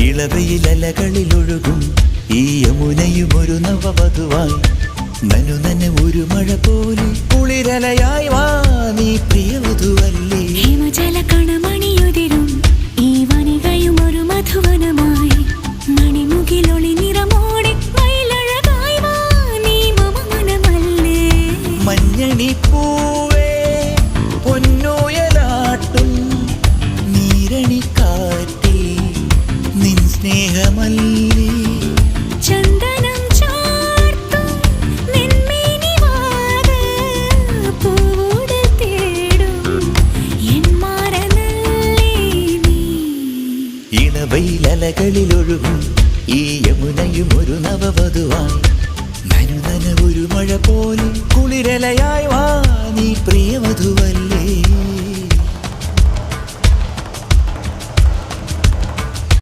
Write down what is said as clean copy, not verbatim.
ഇളവയിലലകളിലൊഴുകും ഈ യമുനയും ഒരു നവവധുവായി നനു നന ഒരു മഴ പോലെ കുളിരലയായി വാ നീ പ്രിയവധുവല്ലേ. ഹിമജല കണമണിയുതിരും ഈ വനികയും ഒരു മധുവനമായി മണിമുകിലൊളി നിറമോടെ മയിലഴകായി വാ നീ മമ മനമല്ലേ. മഞ്ഞണി പൂവേ പൊന്നോയലാട്ടും നീരണിക്കാറ്റിൽ നിൻ സ്നേഹമല്ലേ. ചന്ദനം ചാർത്തും നിൻമേനിവാത് പൂവോട് തേടും എൻ മാറനല്ലേ നീ. ഇളവയിലലകളിലൊഴുകും ഈ യമുനയും ഒരു നവവധുവായി നനു നന ഒരു മഴ പോലെ കുളിരലയായി വാ നീ പ്രിയവധുവല്ലേ.